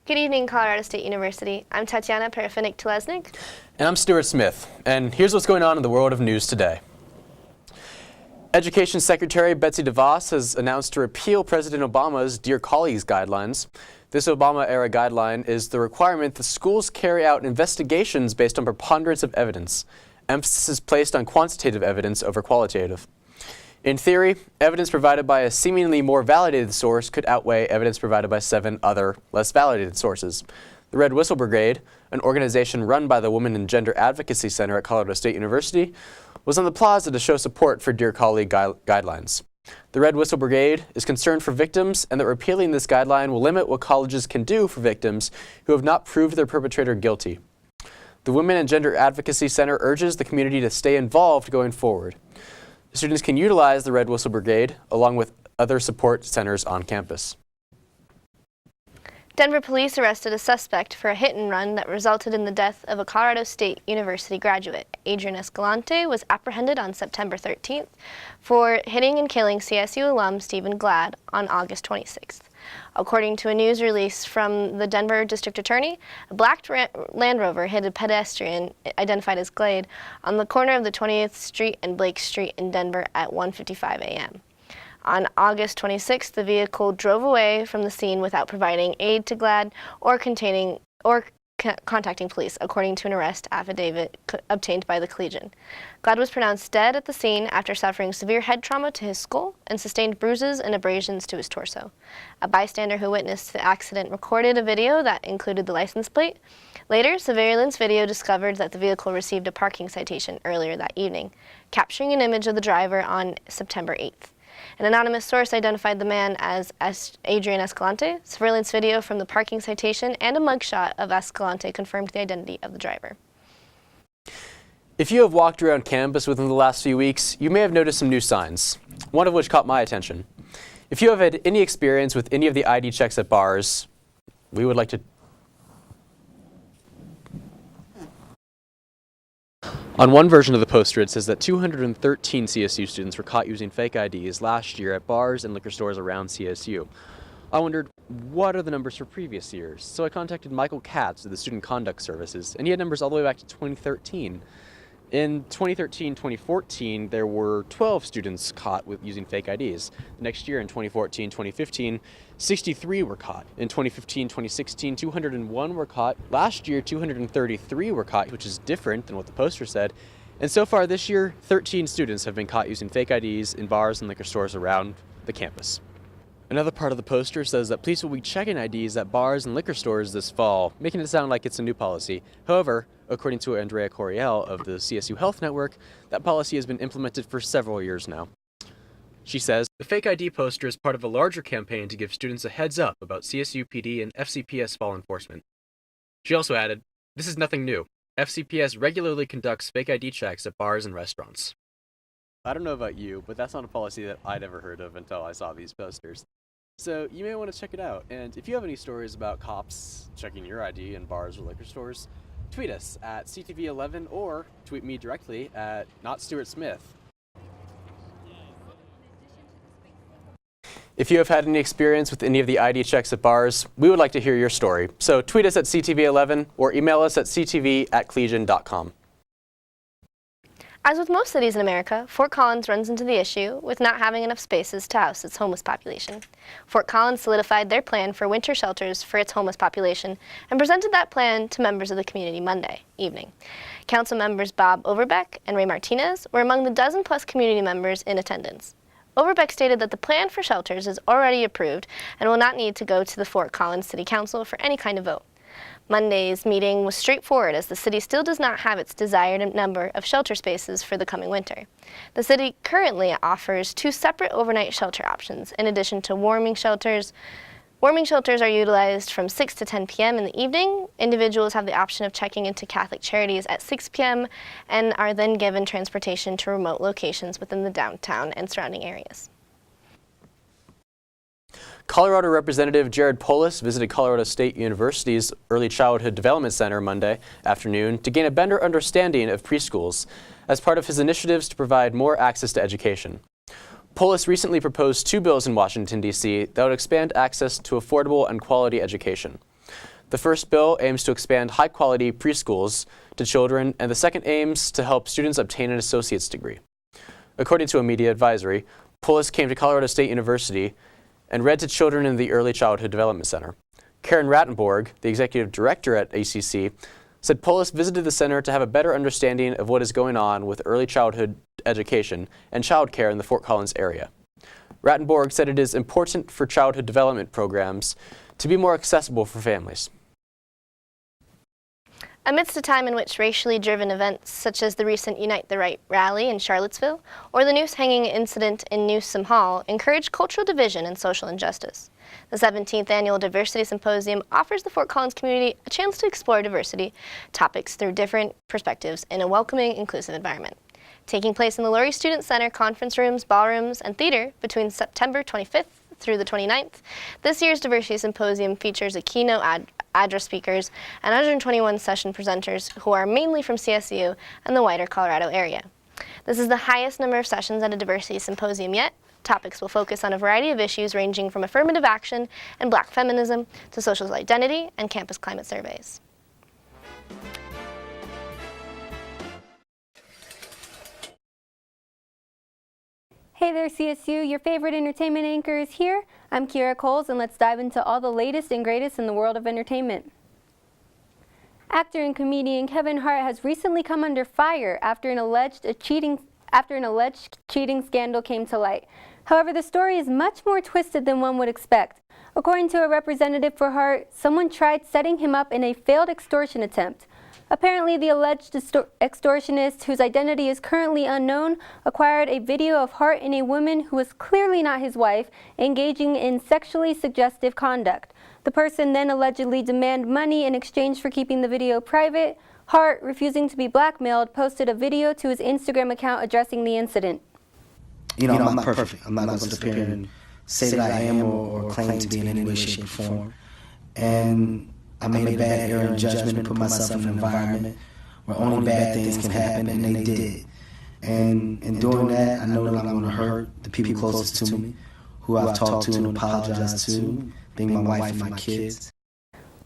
Good evening, Colorado State University. I'm Tatiana Parafinik-Telesnik. And I'm Stuart Smith. And here's what's going on in the world of news today. Education Secretary Betsy DeVos has announced to repeal President Obama's Dear Colleagues guidelines. This Obama-era guideline is the requirement that schools carry out investigations based on preponderance of evidence. Emphasis is placed on quantitative evidence over qualitative. In theory, evidence provided by a seemingly more validated source could outweigh evidence provided by 7 other, less validated sources. The Red Whistle Brigade, an organization run by the Women and Gender Advocacy Center at Colorado State University, was on the plaza to show support for Dear Colleague guidelines. The Red Whistle Brigade is concerned for victims and that repealing this guideline will limit what colleges can do for victims who have not proved their perpetrator guilty. The Women and Gender Advocacy Center urges the community to stay involved going forward. Students can utilize the Red Whistle Brigade along with other support centers on campus. Denver police arrested a suspect for a hit-and-run that resulted in the death of a Colorado State University graduate. Adrian Escalante was apprehended on September 13th for hitting and killing CSU alum Stephen Glad on August 26th. According to a news release from the Denver District Attorney, a black Land Rover hit a pedestrian identified as Glade on the corner of the 20th Street and Blake Street in Denver at 1:55 a.m. On August 26th, the vehicle drove away from the scene without providing aid to Glad or contacting police, according to an arrest affidavit obtained by the Collegian. Glad was pronounced dead at the scene after suffering severe head trauma to his skull and sustained bruises and abrasions to his torso. A bystander who witnessed the accident recorded a video that included the license plate. Later, surveillance video discovered that the vehicle received a parking citation earlier that evening, capturing an image of the driver on September 8th. An anonymous source identified the man as Adrian Escalante. Surveillance video from the parking citation and a mugshot of Escalante confirmed the identity of the driver. If you have walked around campus within the last few weeks, you may have noticed some new signs, one of which caught my attention. If you have had any experience with any of the ID checks at bars, we would like to... On one version of the poster, it says that 213 CSU students were caught using fake IDs last year at bars and liquor stores around CSU. I wondered, what are the numbers for previous years? So I contacted Michael Katz of the Student Conduct Services, and he had numbers all the way back to 2013. In 2013-2014, there were 12 students caught with using fake IDs. The next year, in 2014-2015, 63 were caught. In 2015-2016, 201 were caught. Last year, 233 were caught, which is different than what the poster said. And so far this year, 13 students have been caught using fake IDs in bars and liquor stores around the campus. Another part of the poster says that police will be checking IDs at bars and liquor stores this fall, making it sound like it's a new policy. However, according to Andrea Coriel of the CSU Health Network, that policy has been implemented for several years now. She says, the fake ID poster is part of a larger campaign to give students a heads up about CSU PD and FCPS fall enforcement. She also added, this is nothing new. FCPS regularly conducts fake ID checks at bars and restaurants. I don't know about you, but that's not a policy that I'd ever heard of until I saw these posters. So you may want to check it out. And if you have any stories about cops checking your ID in bars or liquor stores, tweet us at CTV11 or tweet me directly at @NotStuartSmith. If you have had any experience with any of the ID checks at bars, we would like to hear your story. So tweet us at CTV11 or email us at ctv@collegian.com. As with most cities in America, Fort Collins runs into the issue with not having enough spaces to house its homeless population. Fort Collins solidified their plan for winter shelters for its homeless population and presented that plan to members of the community Monday evening. Council members Bob Overbeck and Ray Martinez were among the dozen-plus community members in attendance. Overbeck stated that the plan for shelters is already approved and will not need to go to the Fort Collins City Council for any kind of vote. Monday's meeting was straightforward as the city still does not have its desired number of shelter spaces for the coming winter. The city currently offers 2 separate overnight shelter options in addition to warming shelters. Warming shelters are utilized from 6 to 10 p.m. in the evening. Individuals have the option of checking into Catholic Charities at 6 p.m. and are then given transportation to remote locations within the downtown and surrounding areas. Colorado Representative Jared Polis visited Colorado State University's Early Childhood Development Center Monday afternoon to gain a better understanding of preschools as part of his initiatives to provide more access to education. Polis recently proposed 2 bills in Washington, D.C. that would expand access to affordable and quality education. The first bill aims to expand high-quality preschools to children, and the second aims to help students obtain an associate's degree. According to a media advisory, Polis came to Colorado State University and read to children in the Early Childhood Development Center. Karen Rattenborg, the executive director at ACC, said Polis visited the center to have a better understanding of what is going on with early childhood education and childcare in the Fort Collins area. Rattenborg said it is important for childhood development programs to be more accessible for families. Amidst a time in which racially driven events such as the recent Unite the Right rally in Charlottesville or the noose-hanging incident in Newsom Hall encourage cultural division and social injustice, the 17th Annual Diversity Symposium offers the Fort Collins community a chance to explore diversity topics through different perspectives in a welcoming, inclusive environment. Taking place in the Lurie Student Center conference rooms, ballrooms, and theater between September 25th through the 29th, this year's Diversity Symposium features a keynote address speakers and 121 session presenters who are mainly from CSU and the wider Colorado area. This is the highest number of sessions at a diversity symposium yet. Topics will focus on a variety of issues ranging from affirmative action and Black feminism to social identity and campus climate surveys. Hey there CSU, your favorite entertainment anchor is here. I'm Kira Coles, and let's dive into all the latest and greatest in the world of entertainment. Actor and comedian Kevin Hart has recently come under fire after an alleged cheating scandal came to light. However, the story is much more twisted than one would expect. According to a representative for Hart, someone tried setting him up in a failed extortion attempt. Apparently, the alleged extortionist, whose identity is currently unknown, acquired a video of Hart and a woman who was clearly not his wife engaging in sexually suggestive conduct. The person then allegedly demanded money in exchange for keeping the video private. Hart, refusing to be blackmailed, posted a video to his Instagram account addressing the incident. You know, I'm not perfect. I'm not going to sit here and say that I am or claim to be in any way, shape, or form. And I made a bad error in judgment and put myself in an environment where only bad things can happen, and they did. And in doing that, I know that I'm going to hurt the people closest to me, who I've talked to and apologized to, being my wife and my kids.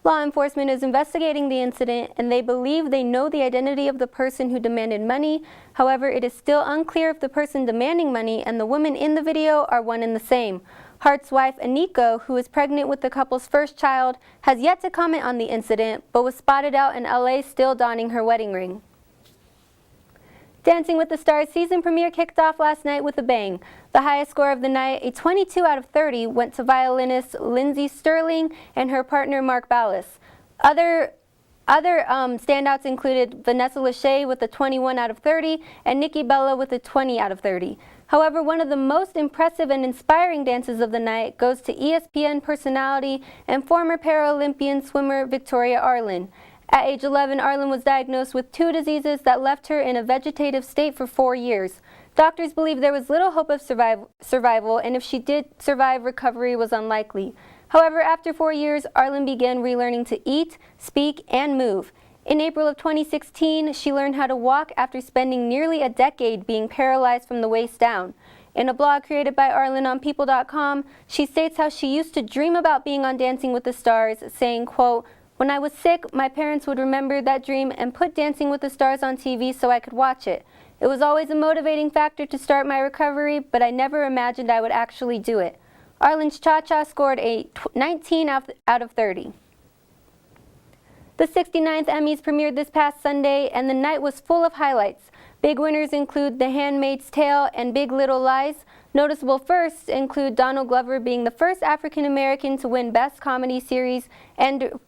Law enforcement is investigating the incident, and they believe they know the identity of the person who demanded money. However, it is still unclear if the person demanding money and the woman in the video are one and the same. Hart's wife, Aniko, who is pregnant with the couple's first child, has yet to comment on the incident, but was spotted out in LA still donning her wedding ring. Dancing with the Stars season premiere kicked off last night with a bang. The highest score of the night, a 22 out of 30, went to violinist Lindsey Sterling and her partner Mark Ballas. Other standouts included Vanessa Lachey with a 21 out of 30 and Nikki Bella with a 20 out of 30. However, one of the most impressive and inspiring dances of the night goes to ESPN personality and former Paralympian swimmer Victoria Arlen. At age 11, Arlen was diagnosed with 2 diseases that left her in a vegetative state for 4 years. Doctors believe there was little hope of survival, and if she did survive, recovery was unlikely. However, after 4 years, Arlen began relearning to eat, speak, and move. In April of 2016, she learned how to walk after spending nearly a decade being paralyzed from the waist down. In a blog created by Arlen on People.com, she states how she used to dream about being on Dancing with the Stars, saying, quote, "When I was sick, my parents would remember that dream and put Dancing with the Stars on TV so I could watch it. It was always a motivating factor to start my recovery, but I never imagined I would actually do it." Arlen's Cha-Cha scored a 19 out of 30. The 69th Emmys premiered this past Sunday, and the night was full of highlights. Big winners include The Handmaid's Tale and Big Little Lies. Noticeable firsts include Donald Glover being the first African American to win Best Comedy Series and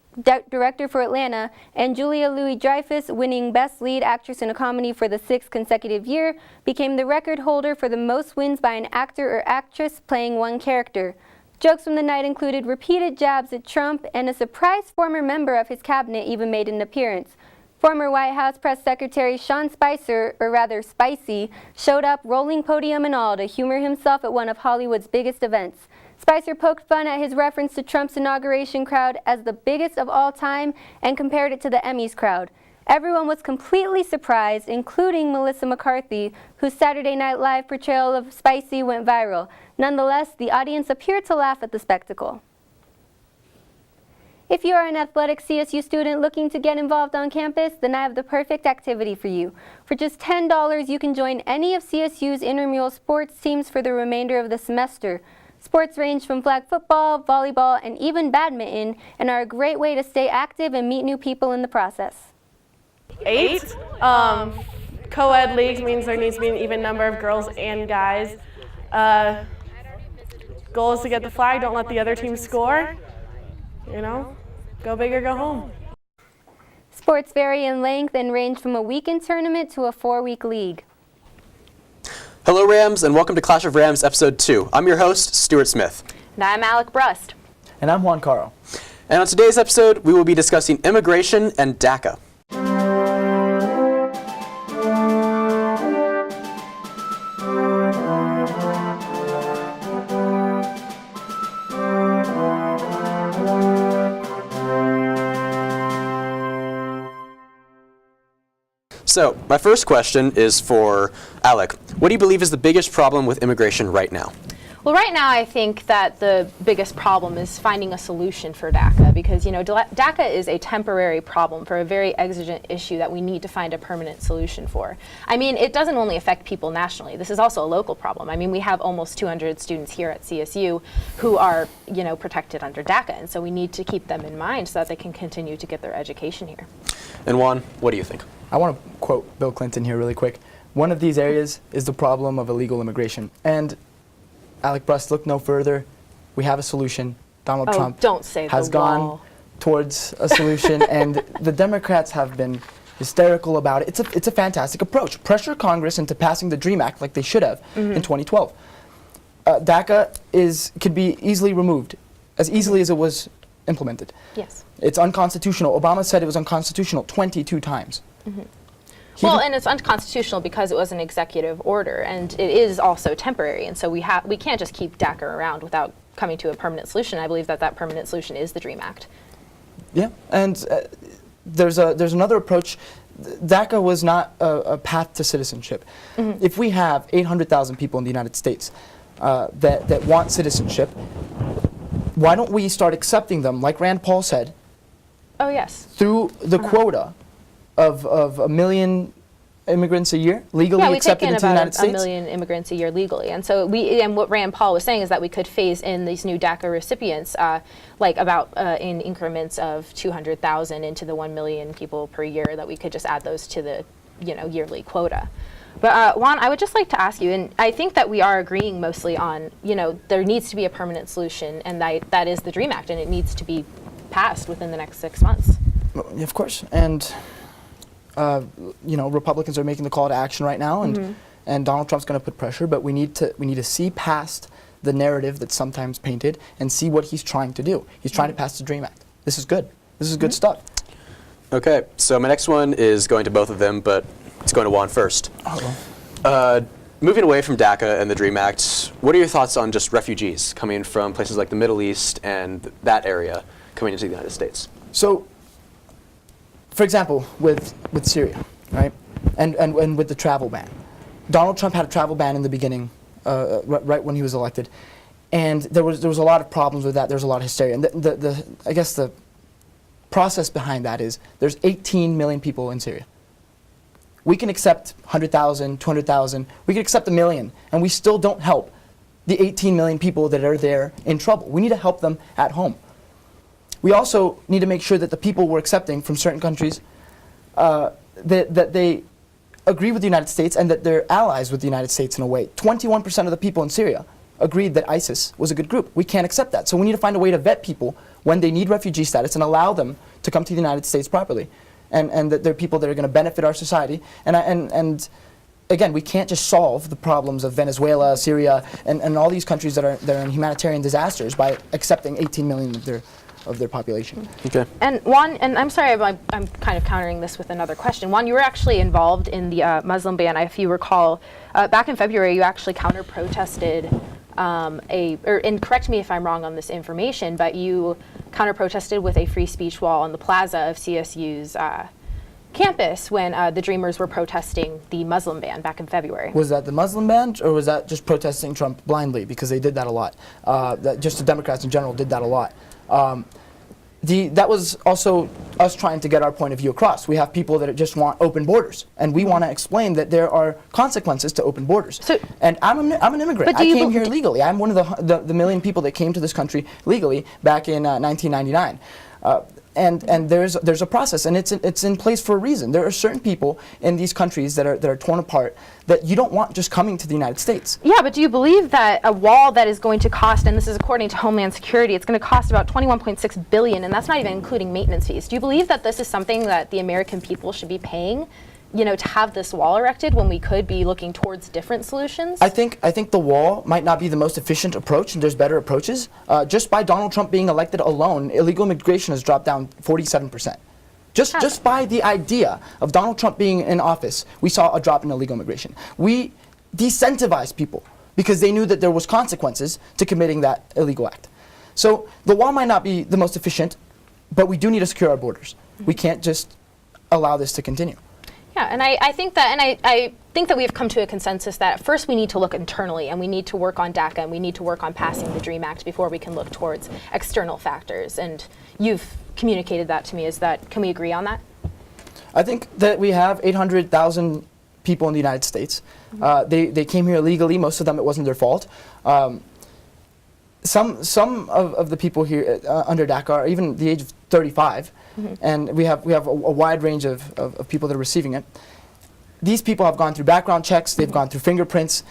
Director for Atlanta, and Julia Louis-Dreyfus, winning Best Lead Actress in a Comedy for the 6th consecutive year, became the record holder for the most wins by an actor or actress playing one character. Jokes from the night included repeated jabs at Trump, and a surprise former member of his cabinet even made an appearance. Former White House Press Secretary Sean Spicer, or rather Spicy, showed up rolling podium and all to humor himself at one of Hollywood's biggest events. Spicer poked fun at his reference to Trump's inauguration crowd as the biggest of all time and compared it to the Emmys crowd. Everyone was completely surprised, including Melissa McCarthy, whose Saturday Night Live portrayal of Spicy went viral. Nonetheless, the audience appeared to laugh at the spectacle. If you are an athletic CSU student looking to get involved on campus, then I have the perfect activity for you. For just $10, you can join any of CSU's intramural sports teams for the remainder of the semester. Sports range from flag football, volleyball, and even badminton, and are a great way to stay active and meet new people in the process. 8. Co-ed leagues means there needs to be an even number of girls and guys. Goal is to get the flag, don't let the other team score. You know, go big or go home. Sports vary in length and range from a weekend tournament to a 4-week league. Hello Rams, and welcome to Clash of Rams Episode 2. I'm your host, Stuart Smith. And I'm Alec Brust. And I'm Juan Caro. And on today's episode, we will be discussing immigration and DACA. So, my first question is for Alec. What do you believe is the biggest problem with immigration right now? Well, right now I think that the biggest problem is finding a solution for DACA because, you know, DACA is a temporary problem for a very exigent issue that we need to find a permanent solution for. I mean, it doesn't only affect people nationally. This is also a local problem. I mean, we have almost 200 students here at CSU who are, you know, protected under DACA, and so we need to keep them in mind so that they can continue to get their education here. And Juan, what do you think? I want to quote Bill Clinton here really quick. One of these areas is the problem of illegal immigration. And Alec Brust, look no further. We have a solution. Donald Trump don't say has the wall. gone towards a solution, and the Democrats have been hysterical about it. It's a fantastic approach. Pressure Congress into passing the DREAM Act like they should have in 2012. DACA could be easily removed, as easily as it was implemented. Yes. It's unconstitutional. Obama said it was unconstitutional 22 times. Well, and it's unconstitutional because it was an executive order, and it is also temporary, and so we can't just keep DACA around without coming to a permanent solution. I believe that permanent solution is the DREAM Act. Yeah, and there's another approach. DACA was not a path to citizenship. If we have 800,000 people in the United States that want citizenship, why don't we start accepting them, like Rand Paul said? Oh, yes. Through the quota of 1 million immigrants a year legally accepted into the United States? Yeah, we take in about 1 million immigrants a year legally. And so and what Rand Paul was saying is that we could phase in these new DACA recipients like about in increments of 200,000 into the 1 million people per year, that we could just add those to the, you know, yearly quota. But Juan, I would just like to ask you, and I think that we are agreeing mostly on, you know, there needs to be a permanent solution, and that is the DREAM Act, and it needs to be passed within the next 6 months. Of course, and you know, Republicans are making the call to action right now, and Donald Trump's going to put pressure. But we need to see past the narrative that's sometimes painted and see what he's trying to do. He's trying to pass the DREAM Act. This is good. This is good stuff. Okay, so my next one is going to both of them, but it's going to Juan first. Moving away from DACA and the DREAM Act, what are your thoughts on just refugees coming from places like the Middle East and that area coming into the United States? So, for example, with Syria, right, and with the travel ban, Donald Trump had a travel ban in the beginning, right when he was elected, and there was a lot of problems with that. There was a lot of hysteria, and I guess the process behind that is there's 18 million people in Syria. We can accept 100,000, 200,000. We can accept 1 million, and we still don't help the 18 million people that are there in trouble. We need to help them at home. We also need to make sure that the people we're accepting from certain countries, that they agree with the United States and that they're allies with the United States in a way. 21% of the people in Syria agreed that ISIS was a good group. We can't accept that. So we need to find a way to vet people when they need refugee status and allow them to come to the United States properly. And that they're people that are going to benefit our society. And again, we can't just solve the problems of Venezuela, Syria, and all these countries that are in humanitarian disasters by accepting 18 million of their population. Okay. And Juan, and I'm sorry, I'm kind of countering this with another question. Juan, you were actually involved in the Muslim ban, if you recall. Back in February, you actually counter-protested and correct me if I'm wrong on this information, but you counter-protested with a free speech wall on the plaza of CSU's campus when the Dreamers were protesting the Muslim ban back in February. Was that the Muslim ban, or was that just protesting Trump blindly? Because they did that a lot. Just the Democrats in general did that a lot. that was also us trying to get our point of view across. We have people that just want open borders, and we want to explain that there are consequences to open borders. And I'm an immigrant. I came here legally. I'm one of the million people that came to this country legally back in 1999. And there's a process, and it's in place for a reason. There are certain people in these countries that are torn apart that you don't want just coming to the United States. Yeah, but do you believe that a wall that is going to cost, and this is according to Homeland Security, it's going to cost about $21.6 billion, and that's not even including maintenance fees. Do you believe that this is something that the American people should be paying, you know, to have this wall erected when we could be looking towards different solutions? I think the wall might not be the most efficient approach, and there's better approaches. Just by Donald Trump being elected alone, illegal immigration has dropped down 47%. Just by the idea of Donald Trump being in office, we saw a drop in illegal immigration. We decentivized people because they knew that there was consequences to committing that illegal act. So the wall might not be the most efficient, but we do need to secure our borders. We can't just allow this to continue. Yeah, and I think that we've come to a consensus that first we need to look internally, and we need to work on DACA, and we need to work on passing the DREAM Act before we can look towards external factors. And you've communicated that to me. Can we agree on that? I think that we have 800,000 people in the United States. They came here illegally. Most of them, it wasn't their fault. Some of the people here under DACA are even the age of 35, and we have a wide range of people that are receiving it. These people have gone through background checks, they've gone through fingerprints,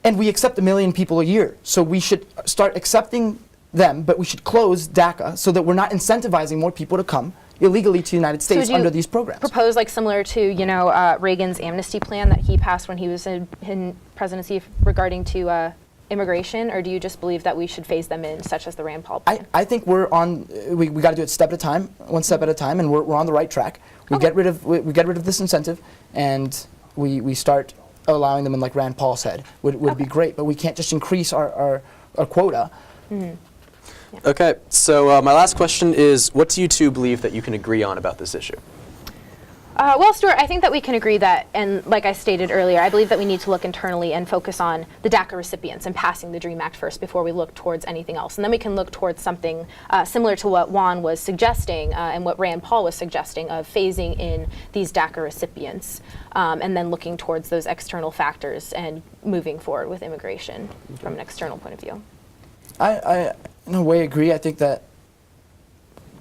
and we accept 1 million people a year. So we should start accepting them, but we should close DACA so that we're not incentivizing more people to come illegally to the United States under these programs. Propose like similar to, you know, Reagan's amnesty plan that he passed when he was in presidency regarding to immigration, or do you just believe that we should phase them in, such as the Rand Paul plan? I think we're on. We got to do it step at a time, one step at a time, and we're on the right track. We get rid of this incentive, and we start allowing them in, like Rand Paul said, would be great. But we can't just increase our quota. Okay, so my last question is, what do you two believe that you can agree on about this issue? Well, Stuart, I think that we can agree that, and like I stated earlier, I believe that we need to look internally and focus on the DACA recipients and passing the DREAM Act first before we look towards anything else. And then we can look towards something similar to what Juan was suggesting and what Rand Paul was suggesting of phasing in these DACA recipients and then looking towards those external factors and moving forward with immigration from an external point of view. I in a way agree. I think that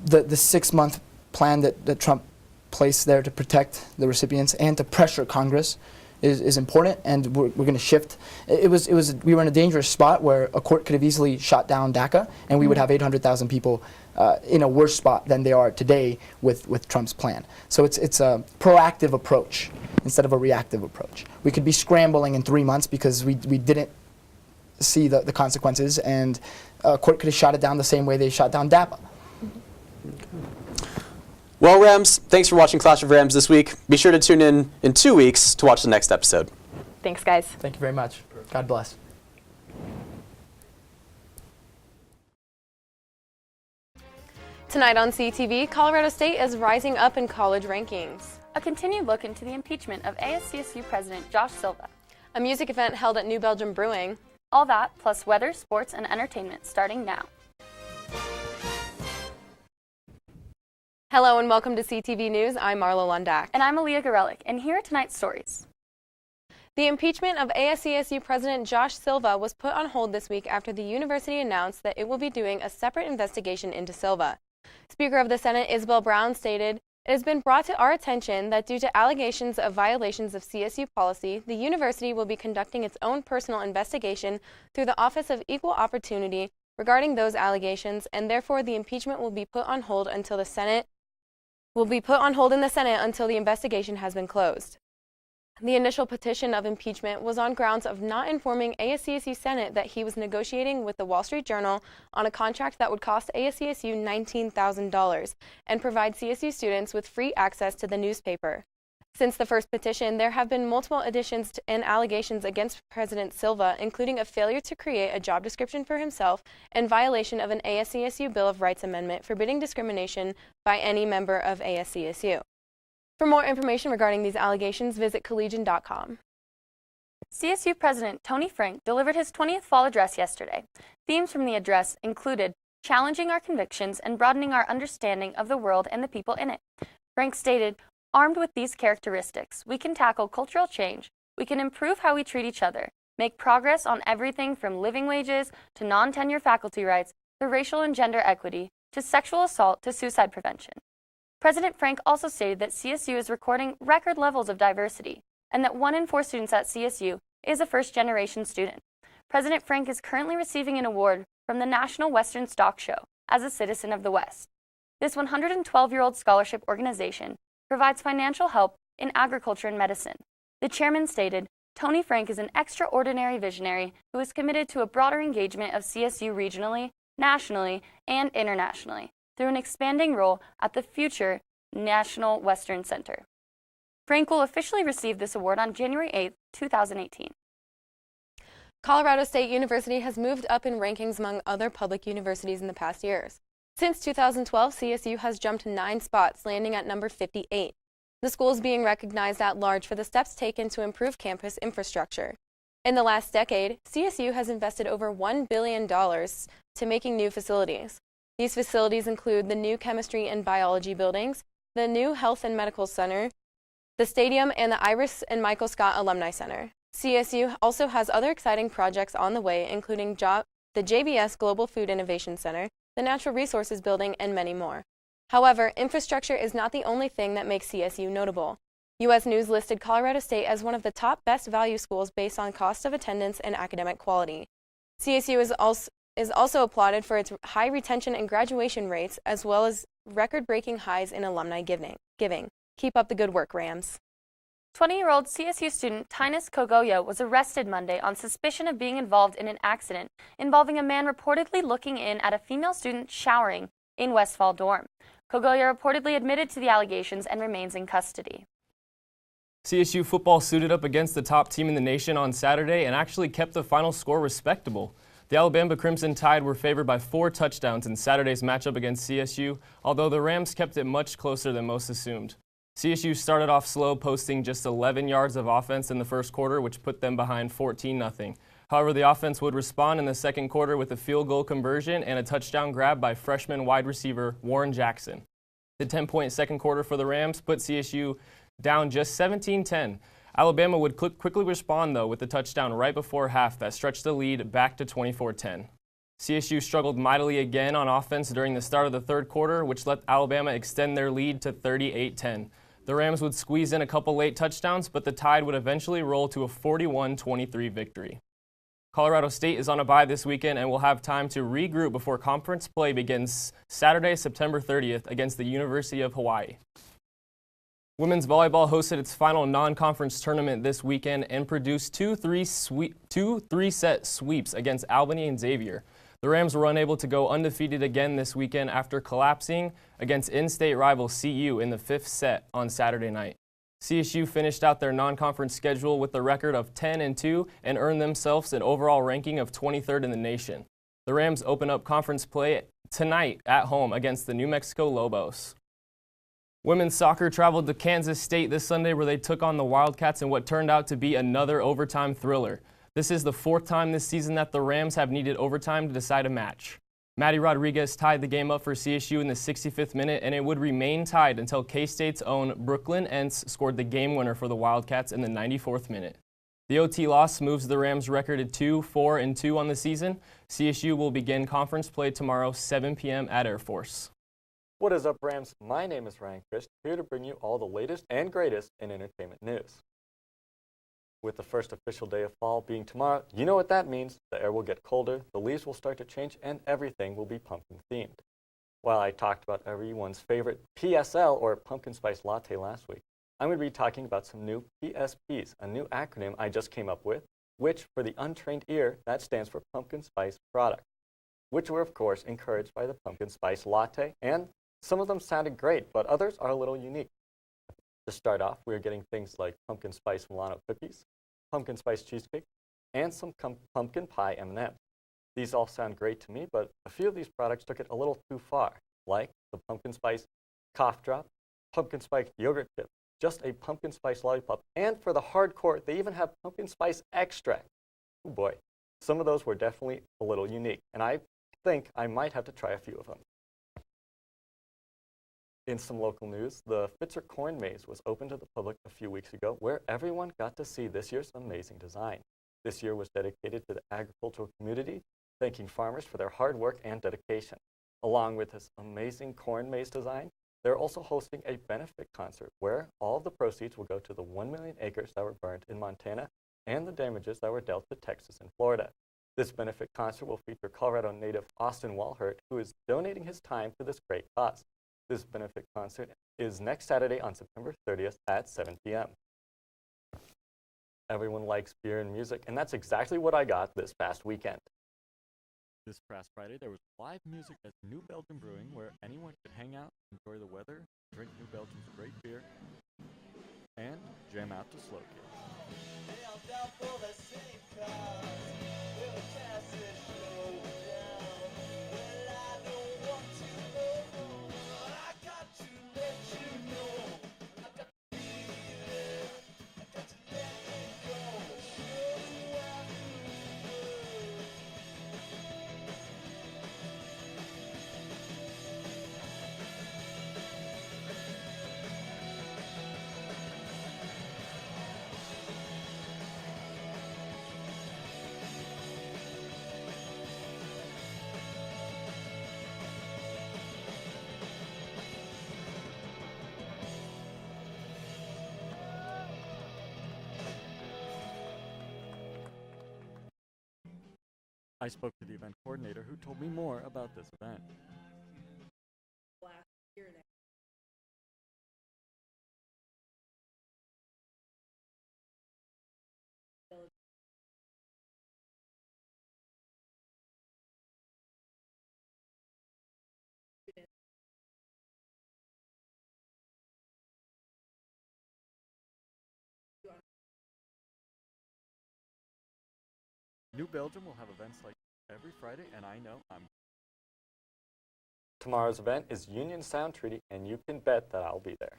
the 6-month plan that Trump placed there to protect the recipients and to pressure Congress is important, and we're going to shift. We were in a dangerous spot where a court could have easily shot down DACA, and we would have 800,000 people in a worse spot than they are today with Trump's plan. So it's a proactive approach instead of a reactive approach. We could be scrambling in 3 months because we didn't see the consequences, and a court could have shot it down the same way they shot down DAPA. Well, Rams, thanks for watching Clash of Rams this week. Be sure to tune in 2 weeks to watch the next episode. Thanks, guys. Thank you very much. God bless. Tonight on CTV, Colorado State is rising up in college rankings. A continued look into the impeachment of ASCSU President Josh Silva. A music event held at New Belgium Brewing. All that, plus weather, sports, and entertainment starting now. Hello and welcome to CTV News. I'm Marla Lundak. And I'm Aaliyah Gorelick, and here are tonight's stories. The impeachment of ASCSU President Josh Silva was put on hold this week after the university announced that it will be doing a separate investigation into Silva. Speaker of the Senate Isabel Brown stated, "It has been brought to our attention that due to allegations of violations of CSU policy, the university will be conducting its own personal investigation through the Office of Equal Opportunity regarding those allegations, and therefore the impeachment will be put on hold until the Senate in the Senate until the investigation has been closed." The initial petition of impeachment was on grounds of not informing ASCSU Senate that he was negotiating with the Wall Street Journal on a contract that would cost ASCSU $19,000 and provide CSU students with free access to the newspaper. Since the first petition, there have been multiple additions and allegations against President Silva, including a failure to create a job description for himself and violation of an ASCSU Bill of Rights amendment forbidding discrimination by any member of ASCSU. For more information regarding these allegations, visit collegian.com. CSU President Tony Frank delivered his 20th fall address yesterday. Themes from the address included challenging our convictions and broadening our understanding of the world and the people in it. Frank stated, "Armed with these characteristics, we can tackle cultural change, we can improve how we treat each other, make progress on everything from living wages to non-tenure faculty rights to racial and gender equity to sexual assault to suicide prevention." President Frank also stated that CSU is recording record levels of diversity and that 1 in 4 students at CSU is a first-generation student. President Frank is currently receiving an award from the National Western Stock Show as a Citizen of the West. This 112-year-old scholarship organization provides financial help in agriculture and medicine. The chairman stated, "Tony Frank is an extraordinary visionary who is committed to a broader engagement of CSU regionally, nationally, and internationally through an expanding role at the future National Western Center." Frank will officially receive this award on January 8, 2018. Colorado State University has moved up in rankings among other public universities in the past years. Since 2012, CSU has jumped 9 spots, landing at number 58. The school is being recognized at large for the steps taken to improve campus infrastructure. In the last decade, CSU has invested over $1 billion to making new facilities. These facilities include the new chemistry and biology buildings, the new health and medical center, the stadium, and the Iris and Michael Scott Alumni Center. CSU also has other exciting projects on the way, including the JBS Global Food Innovation Center, the Natural Resources Building, and many more. However, infrastructure is not the only thing that makes CSU notable. U.S. News listed Colorado State as one of the top best value schools based on cost of attendance and academic quality. CSU is also applauded for its high retention and graduation rates, as well as record-breaking highs in alumni giving. Keep up the good work, Rams. 20-year-old CSU student Tynus Kogoya was arrested Monday on suspicion of being involved in an accident involving a man reportedly looking in at a female student showering in Westfall dorm. Kogoya reportedly admitted to the allegations and remains in custody. CSU football suited up against the top team in the nation on Saturday and actually kept the final score respectable. The Alabama Crimson Tide were favored by 4 touchdowns in Saturday's matchup against CSU, although the Rams kept it much closer than most assumed. CSU started off slow, posting just 11 yards of offense in the first quarter, which put them behind 14-0. However, the offense would respond in the second quarter with a field goal conversion and a touchdown grab by freshman wide receiver Warren Jackson. The 10-point second quarter for the Rams put CSU down just 17-10. Alabama would quickly respond, though, with a touchdown right before half that stretched the lead back to 24-10. CSU struggled mightily again on offense during the start of the third quarter, which let Alabama extend their lead to 38-10. The Rams would squeeze in a couple late touchdowns, but the Tide would eventually roll to a 41-23 victory. Colorado State is on a bye this weekend and will have time to regroup before conference play begins Saturday, September 30th against the University of Hawaii. Women's volleyball hosted its final non-conference tournament this weekend and produced two three-set sweeps against Albany and Xavier. The Rams were unable to go undefeated again this weekend after collapsing against in-state rival CU in the 5th set on Saturday night. CSU finished out their non-conference schedule with a record of 10-2 and earned themselves an overall ranking of 23rd in the nation. The Rams open up conference play tonight at home against the New Mexico Lobos. Women's soccer traveled to Kansas State this Sunday, where they took on the Wildcats in what turned out to be another overtime thriller. This is the 4th time this season that the Rams have needed overtime to decide a match. Maddie Rodriguez tied the game up for CSU in the 65th minute, and it would remain tied until K-State's own Brooklyn Entz scored the game winner for the Wildcats in the 94th minute. The OT loss moves the Rams' record to 2-4-2 on the season. CSU will begin conference play tomorrow, 7 p.m. at Air Force. What is up, Rams? My name is Ryan Christ, here to bring you all the latest and greatest in entertainment news. With the first official day of fall being tomorrow, you know what that means. The air will get colder, the leaves will start to change, and everything will be pumpkin-themed. While I talked about everyone's favorite PSL, or pumpkin spice latte, last week, I'm going to be talking about some new PSPs, a new acronym I just came up with, which, for the untrained ear, that stands for pumpkin spice product, which were, of course, encouraged by the pumpkin spice latte, and some of them sounded great, but others are a little unique. To start off, we're getting things like pumpkin spice Milano cookies, pumpkin spice cheesecake, and some pumpkin pie M&Ms. These all sound great to me, but a few of these products took it a little too far, like the pumpkin spice cough drop, pumpkin spice yogurt chip, just a pumpkin spice lollipop, and for the hardcore, they even have pumpkin spice extract. Oh boy, some of those were definitely a little unique, and I think I might have to try a few of them. In some local news, the Fitzer Corn Maze was opened to the public a few weeks ago, where everyone got to see this year's amazing design. This year was dedicated to the agricultural community, thanking farmers for their hard work and dedication. Along with this amazing corn maze design, they're also hosting a benefit concert where all of the proceeds will go to the 1 million acres that were burned in Montana and the damages that were dealt to Texas and Florida. This benefit concert will feature Colorado native Austin Walhurt, who is donating his time to this great cause. This benefit concert is next Saturday on September 30th at 7 p.m. Everyone likes beer and music, and that's exactly what I got this past weekend. This past Friday, there was live music at New Belgium Brewing, where anyone could hang out, enjoy the weather, drink New Belgium's great beer, and jam out to Slow Kids. I spoke to the event coordinator who told me more about this event. New Belgium will have events like every Friday, and I know I'm... Tomorrow's event is Union Sound Treaty, and you can bet that I'll be there.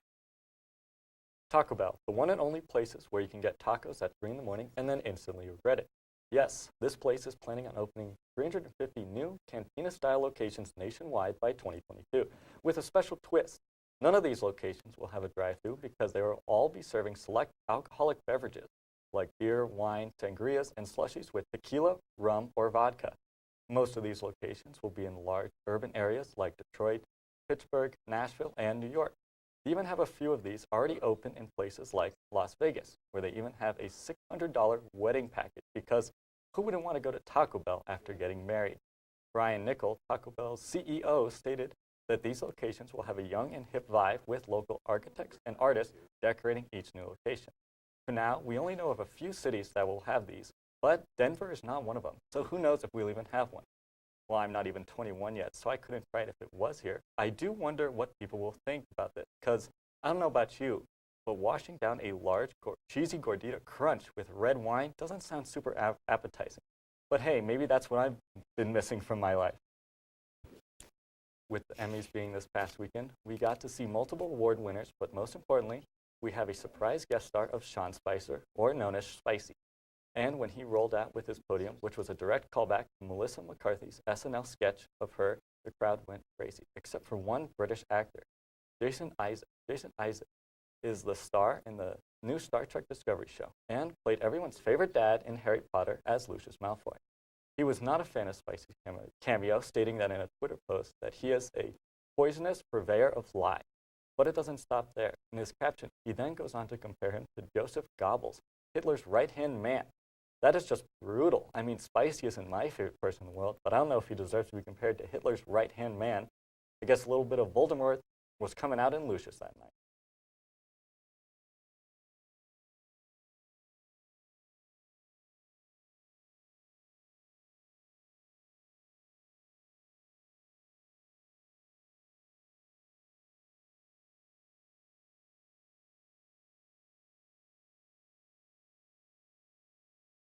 Taco Bell, the one and only places where you can get tacos at 3 in the morning and then instantly regret it. Yes, this place is planning on opening 350 new cantina-style locations nationwide by 2022, with a special twist. None of these locations will have a drive-thru because they will all be serving select alcoholic beverages, like beer, wine, sangrias, and slushies with tequila, rum, or vodka. Most of these locations will be in large urban areas like Detroit, Pittsburgh, Nashville, and New York. They even have a few of these already open in places like Las Vegas, where they even have a $600 wedding package, because who wouldn't want to go to Taco Bell after getting married? Brian Nickel, Taco Bell's CEO, stated that these locations will have a young and hip vibe with local architects and artists decorating each new location. For now, we only know of a few cities that will have these, but Denver is not one of them, so who knows if we'll even have one. Well, I'm not even 21 yet, so I couldn't try it if it was here. I do wonder what people will think about this, because I don't know about you, but washing down a large cheesy gordita crunch with red wine doesn't sound super appetizing. But hey, maybe that's what I've been missing from my life. With the Emmys being this past weekend, we got to see multiple award winners, but most importantly, we have a surprise guest star of Sean Spicer, or known as Spicy. And when he rolled out with his podium, which was a direct callback to Melissa McCarthy's SNL sketch of her, the crowd went crazy, except for one British actor. Jason Isaac. Jason Isaac is the star in the new Star Trek Discovery show and played everyone's favorite dad in Harry Potter as Lucius Malfoy. He was not a fan of Spicy's cameo, stating that in a Twitter post that he is a poisonous purveyor of lies. But it doesn't stop there. In his caption, he then goes on to compare him to Joseph Goebbels, Hitler's right-hand man. That is just brutal. I mean, Spicy isn't my favorite person in the world, but I don't know if he deserves to be compared to Hitler's right-hand man. I guess a little bit of Voldemort was coming out in Lucius that night.